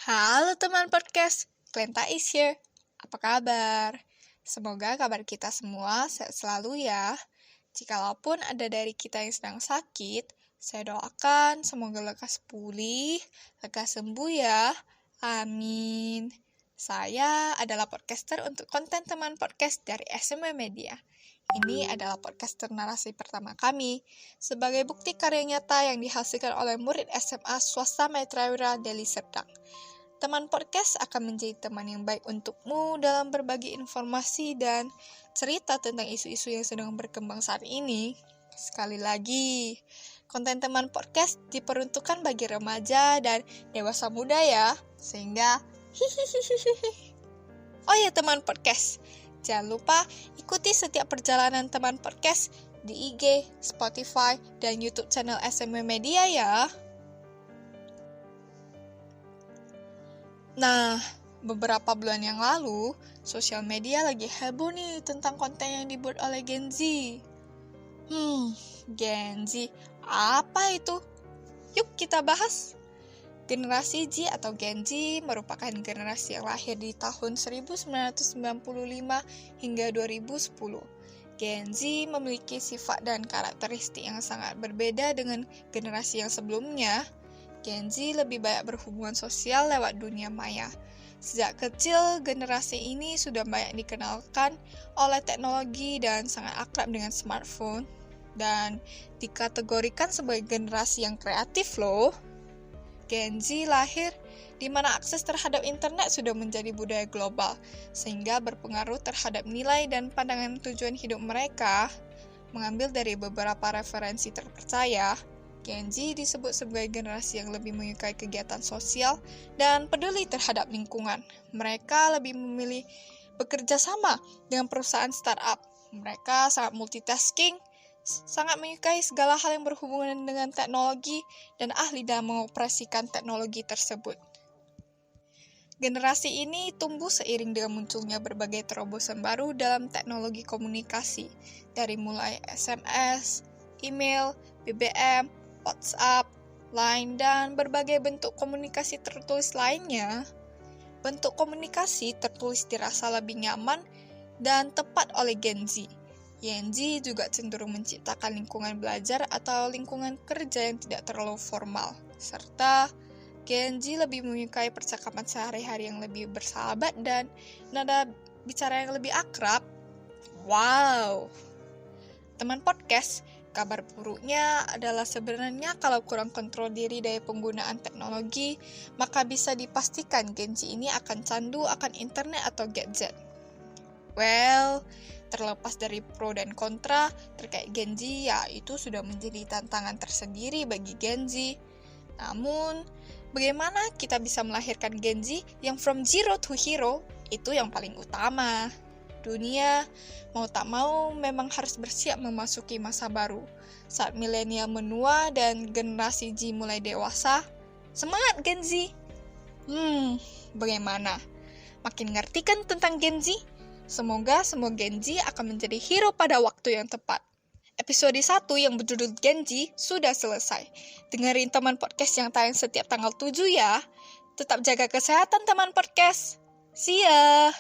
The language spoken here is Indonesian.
Halo teman podcast, Klenta is here. Apa kabar? Semoga kabar kita semua sehat selalu ya. Jikalaupun ada dari kita yang sedang sakit, saya doakan semoga lekas pulih, lekas sembuh ya. Amin. Saya adalah podcaster untuk konten teman podcast dari SMW Media. Ini adalah podcaster narasi pertama kami, sebagai bukti karya nyata yang dihasilkan oleh murid SMA Swasta Maitrawira Deli Serdang. Teman podcast akan menjadi teman yang baik untukmu dalam berbagi informasi dan cerita tentang isu-isu yang sedang berkembang saat ini. Sekali lagi, konten teman podcast diperuntukkan bagi remaja dan dewasa muda ya, sehingga Oh ya teman podcast, jangan lupa ikuti setiap perjalanan teman podcast di IG, Spotify, dan YouTube channel SMW Media ya. Nah, beberapa bulan yang lalu, sosial media lagi heboh nih tentang konten yang dibuat oleh Gen Z. Gen Z, apa itu? Yuk kita bahas. Generasi Z atau Gen Z merupakan generasi yang lahir di tahun 1995 hingga 2010. Gen Z memiliki sifat dan karakteristik yang sangat berbeda dengan generasi yang sebelumnya. Gen Z lebih banyak berhubungan sosial lewat dunia maya. Sejak kecil, generasi ini sudah banyak dikenalkan oleh teknologi dan sangat akrab dengan smartphone. Dan dikategorikan sebagai generasi yang kreatif loh. Gen Z lahir di mana akses terhadap internet sudah menjadi budaya global, sehingga berpengaruh terhadap nilai dan pandangan tujuan hidup mereka. Mengambil dari beberapa referensi terpercaya, Gen Z disebut sebagai generasi yang lebih menyukai kegiatan sosial dan peduli terhadap lingkungan. Mereka lebih memilih bekerja sama dengan perusahaan startup. Mereka sangat multitasking, sangat menyukai segala hal yang berhubungan dengan teknologi dan ahli dalam mengoperasikan teknologi tersebut. Generasi ini tumbuh seiring dengan munculnya berbagai terobosan baru dalam teknologi komunikasi, dari mulai SMS, email, BBM, WhatsApp, Line, dan berbagai bentuk komunikasi tertulis lainnya. Bentuk komunikasi tertulis dirasa lebih nyaman dan tepat oleh Gen Z. Gen Z juga cenderung menciptakan lingkungan belajar atau lingkungan kerja yang tidak terlalu formal, serta Gen Z lebih menyukai percakapan sehari-hari yang lebih bersahabat dan nada bicara yang lebih akrab. Wow! Teman podcast, kabar buruknya adalah sebenarnya kalau kurang kontrol diri dari penggunaan teknologi, maka bisa dipastikan Gen Z ini akan candu akan internet atau gadget. Well, terlepas dari pro dan kontra terkait Gen Z, ya itu sudah menjadi tantangan tersendiri bagi Gen Z. Namun, bagaimana kita bisa melahirkan Gen Z yang from zero to hero? Itu yang paling utama. Dunia, mau tak mau, memang harus bersiap memasuki masa baru. Saat milenial menua dan generasi Z mulai dewasa, semangat Gen Z! Bagaimana? Makin ngerti kan tentang Gen Z? Semoga semua Gen Z akan menjadi hero pada waktu yang tepat. Episode 1 yang berjudul Gen Z sudah selesai. Dengerin teman podcast yang tayang setiap tanggal 7 ya. Tetap jaga kesehatan teman podcast. See ya!